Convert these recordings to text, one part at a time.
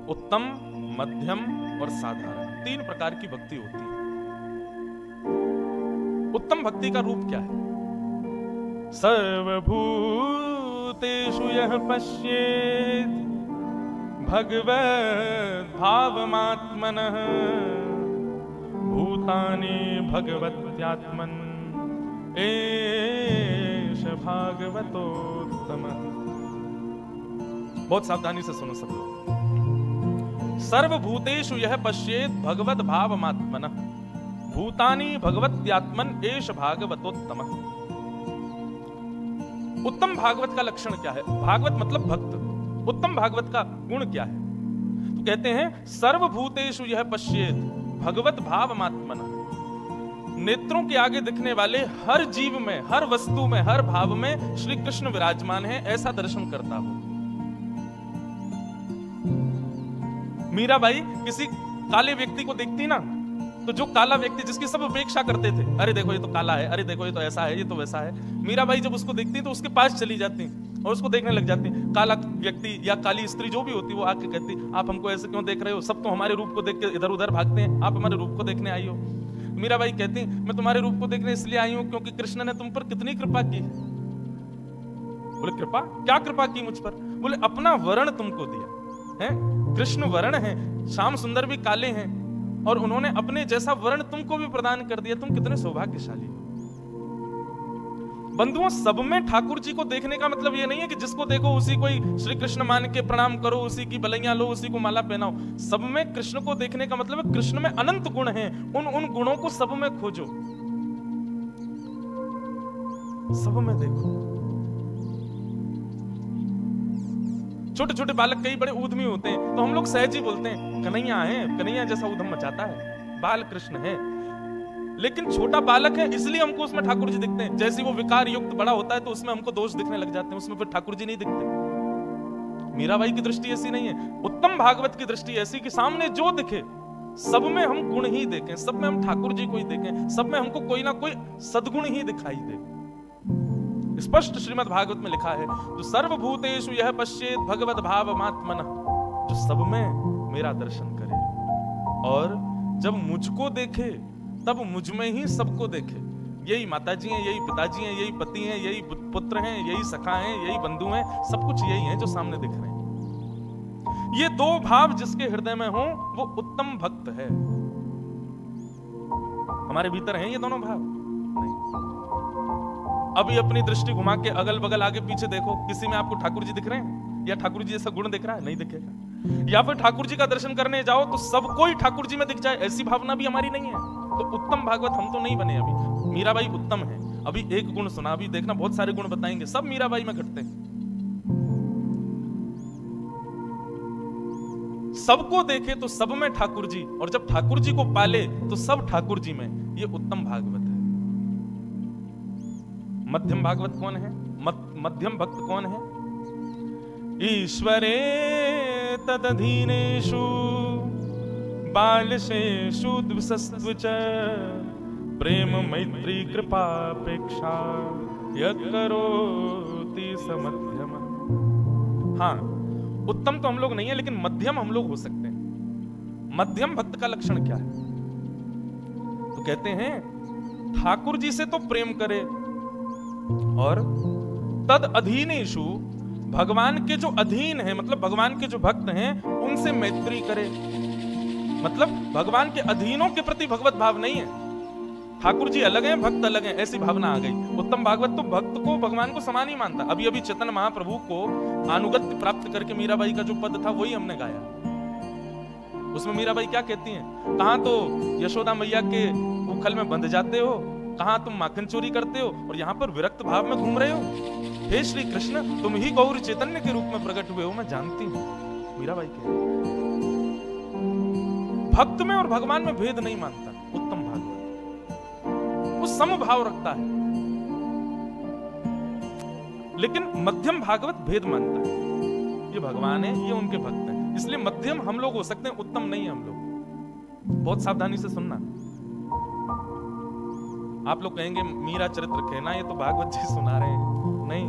उत्तम, मध्यम और साधारण, 3 प्रकार की भक्ति होती है। उत्तम भक्ति का रूप क्या है? सर्वभूतेषु यः पश्येत् भगवद् भावमात्मनः भूतानि भगवत्यात्मन् एष भागवतोत्तमः। बहुत सावधानी से सुनो सब लोग। सर्वभूतेषु यः पश्येत् भगवद् भावमात्मनः भूतानि भगवत्यात्मन् एष भागवतोत्तमः। उत्तम भागवत का लक्षण क्या है? भागवत मतलब भक्त। उत्तम भागवत का गुण क्या है? तो कहते हैं सर्वभूतेषु यः पश्येत् भगवत भावमात्मनः, नेत्रों के आगे दिखने वाले हर जीव में, हर वस्तु में, हर भाव में श्री कृष्ण विराजमान है, ऐसा दर्शन करता हो। मीराबाई किसी काले व्यक्ति को देखती ना, तो जो काला व्यक्ति जिसकी सब उपेक्षा करते थे, अरे देखो ये तो काला है, अरे देखो ये तो ऐसा है, ये तो वैसा है, मीराबाई जब उसको देखती तो उसके पास चली जाती और उसको देखने लग जाती। काला व्यक्ति या काली स्त्री जो भी होती वो आके कहती, आप हमको ऐसे क्यों देख रहे हो? सब तो हमारे रूप को देख के इधर उधर भागते हैं, आप हमारे रूप को देखने आई हो। मीराबाई कहती, मैं तुम्हारे रूप को देखने इसलिए आई हूं क्योंकि कृष्ण ने तुम पर कितनी कृपा की। बोले कृपा? क्या कृपा की मुझ पर? बोले अपना वर्ण तुमको दिया है, कृष्ण वर्ण है, श्याम सुंदर भी काले हैं, और उन्होंने अपने जैसा वर्ण तुमको भी प्रदान कर दिया। तुम कितने सौभाग्यशाली हो। बंधुओं, सब में ठाकुर जी को देखने का मतलब ये नहीं है कि जिसको देखो उसी को ही श्री कृष्ण मान के प्रणाम करो, उसी की बलैया लो, उसी को माला पहनाओ। सब में कृष्ण को देखने का मतलब है कृष्ण में अनंत गुण हैं, उन गुणों को सब में खोजो, सब में देखो। छोटे छोटे बालक कई बड़े ऊधमी होते हैं तो हम लोग सहज ही बोलते हैं कन्हैया है, कन्हैया जैसा ऊधम मचाता है, बाल कृष्ण है। लेकिन छोटा बालक है इसलिए हमको उसमें ठाकुर जी दिखते हैं। जैसे वो विकार युक्त बड़ा होता है तो उसमें हमको दोष दिखने लग जाते हैं, उसमें फिर ठाकुर जी नहीं दिखते। मीराबाई की दृष्टि ऐसी नहीं है। उत्तम भागवत की दृष्टि ऐसी कि सामने जो दिखे सब में हम गुण ही देखें, सब में हम ठाकुर जी को ही देखें, सब में हमको कोई ना कोई सद्गुण ही दिखाई दे। स्पष्ट श्रीमद् भागवत में लिखा है, जो सर्वभूतेषु यः पश्येत् भगवद् भावमात्मनः, जो सब में मेरा दर्शन करे और जब मुझको देखे तब मुझ में ही सबको देखे। यही माताजी हैं, यही पिताजी हैं, यही पति हैं, यही पुत्र हैं, यही सखा हैं, यही बंधु हैं, सब कुछ यही है जो सामने दिख रहे हैं। ये 2 भाव जिसके हृदय में हो वो उत्तम भक्त है। हमारे भीतर हैं ये दोनों भाव? नहीं। अभी अपनी दृष्टि घुमा के अगल बगल आगे पीछे देखो, किसी में आपको ठाकुर जी दिख रहे हैं या ठाकुर जी जैसा गुण दिख रहा है? नहीं दिखेगा। या फिर ठाकुर जी का दर्शन करने जाओ तो सबको ही ठाकुर जी में दिख जाए, ऐसी भावना भी हमारी नहीं है। तो उत्तम भागवत हम तो नहीं बने अभी। मीराबाई उत्तम है, अभी एक गुण सुना, अभी देखना बहुत सारे गुण बताएंगे, सब मीराबाई में घटते हैं। सबको देखे तो सब में ठाकुर जी, और जब ठाकुर जी को पाले तो सब ठाकुर जी में। ये उत्तम भागवत है। मध्यम भागवत कौन है? मध्यम भक्त कौन है? ईश्वरे तदधीनेषु बालशेषु द्विषस्व च प्रेम मैत्री कृपापेक्षा यत्करोति स मध्यम। हाँ, उत्तम तो हम लोग नहीं है लेकिन मध्यम हम लोग हो सकते हैं। मध्यम भक्त का लक्षण क्या है? तो कहते हैं ठाकुर जी से तो प्रेम करे और तद अधीनेषु, भगवान के जो अधीन है मतलब भगवान के जो भक्त हैं उनसे मैत्री करे। मतलब भगवान के अधीनों के प्रति भगवत भाव नहीं है। ठाकुर जी अलग हैं, भक्त अलग हैं, ऐसी भावना आ गई। उत्तम भागवत तो भक्त को भगवान को समान ही मानता। अभी अभी चैतन्य महाप्रभु को अनुगत्य प्राप्त करके मीराबाई का जो पद था वही हमने गाया। उसमें मीराबाई क्या कहती हैं? कहां तो यशोदा मैया के उखल में बंध जाते हो, कहां तुम माखन चोरी करते हो, और यहाँ पर विरक्त भाव में घूम रहे हो। हे श्री कृष्ण, तुम ही गौर चैतन्य के रूप में प्रकट हुए हो, मैं जानती हूं। मीराबाई के भक्त में और भगवान में भेद नहीं मानता उत्तम भागवत, वो समभाव रखता है। लेकिन मध्यम भागवत भेद मानता है, ये भगवान है, ये उनके भक्त हैं, इसलिए मध्यम हम लोग हो सकते हैं, उत्तम नहीं हम लोग। बहुत सावधानी से सुनना। आप लोग कहेंगे मीरा चरित्र कहना, ये तो भागवत जी सुना रहे हैं। नहीं,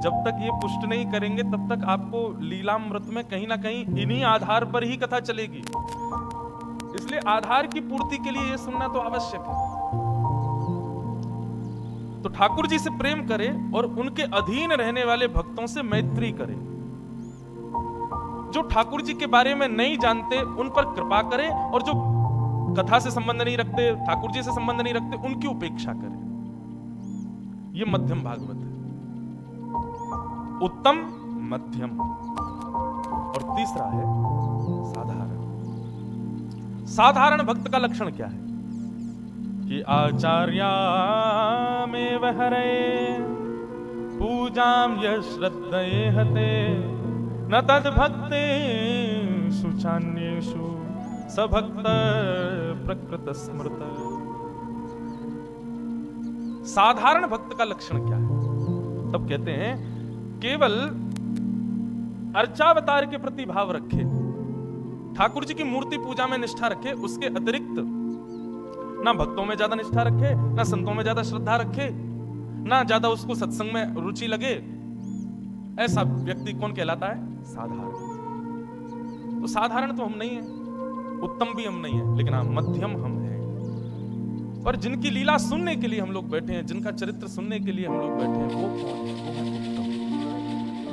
जब तक ये पुष्ट नहीं करेंगे तब तक आपको लीलामृत में कहीं ना कहीं इन्हीं आधार पर ही कथा चलेगी। इसलिए आधार की पूर्ति के लिए ये सुनना तो आवश्यक है। तो ठाकुर जी से प्रेम करें और उनके अधीन रहने वाले भक्तों से मैत्री करें। जो ठाकुर जी के बारे में नहीं जानते उन पर कृपा करें, और जो कथा से संबंध नहीं रखते, ठाकुर जी से संबंध नहीं रखते, उनकी उपेक्षा करें। यह मध्यम भागवत है। उत्तम, मध्यम, और तीसरा है साधारण। साधारण भक्त का लक्षण क्या है? कि आचार्या में वहरे पूजाम यश्रद्धये हते न तद भक्ते सुचान्येषु सभक्त प्रकृत स्मृत। साधारण भक्त का लक्षण क्या है? तब कहते हैं केवल अर्चावतार के प्रति भाव रखे, ठाकुर जी की मूर्ति पूजा में निष्ठा रखे, उसके अतिरिक्त ना भक्तों में ज्यादा निष्ठा रखे, ना संतों में ज्यादा श्रद्धा रखे, ना ज्यादा उसको सत्संग में रुचि लगे। ऐसा व्यक्ति कौन कहलाता है? साधारण। तो साधारण तो हम नहीं है, उत्तम भी हम नहीं है, लेकिन हाँ मध्यम हम हैं। पर जिनकी लीला सुनने के लिए हम लोग बैठे हैं, जिनका चरित्र सुनने के लिए हम लोग बैठे हैं, वो कौन है?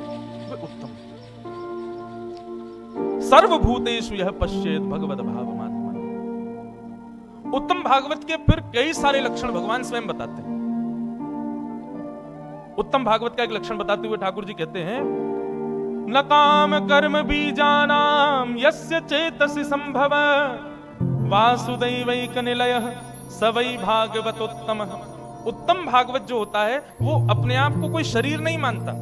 वो है उत्तम। सर्वभूतेषु यह पश्येत भगवद भावमात्मन। उत्तम भागवत के फिर कई सारे लक्षण भगवान स्वयं बताते हैं। उत्तम भागवत का एक लक्षण बताते हुए ठाकुर जी कहते हैं, न काम कर्म बीजानाम यस्य चेतसि संभव वासुदैवैक निलयः स वै भागवतोत्तमः। उत्तम भागवत जो होता है वो अपने आप को कोई शरीर नहीं मानता।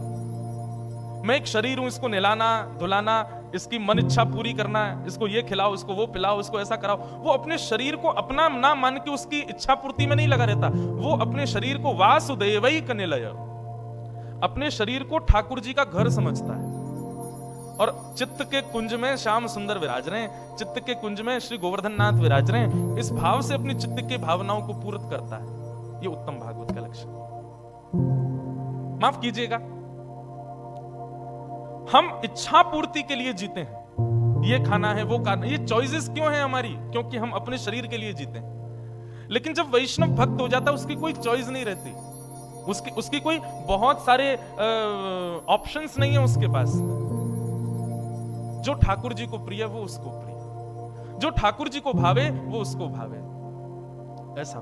मैं एक शरीर हूं, इसको नहलाना धुलाना, इसकी मन इच्छा पूरी करना, इसको ये खिलाओ, इसको वो पिलाओ, इसको ऐसा कराओ। वो अपने शरीर को अपना ना मान के उसकी इच्छा पूर्ति में नहीं लगा रहता। वो अपने शरीर को वासुदेवैक निलय, अपने शरीर को ठाकुर जी का घर समझता है। और चित्त के कुंज में श्याम सुंदर विराज रहे हैं, चित्त के कुंज में श्री गोवर्धन नाथ विराज रहे हैं, इस भाव से अपनी चित्त के भावनाओं को पूर्ण करता है। ये उत्तम भागवत का लक्षण। माफ कीजिएगा, हम इच्छा पूर्ति के लिए जीते हैं, ये खाना है वो खाना, ये चॉइसेस क्यों है हमारी? क्योंकि हम अपने शरीर के लिए जीते हैं। लेकिन जब वैष्णव भक्त हो जाता है उसकी कोई चॉइस नहीं रहती, उसकी कोई बहुत सारे ऑप्शंस नहीं है उसके पास। जो ठाकुर जी को प्रिय वो उसको प्रिय, जो ठाकुर जी को भावे वो उसको भावे, ऐसा।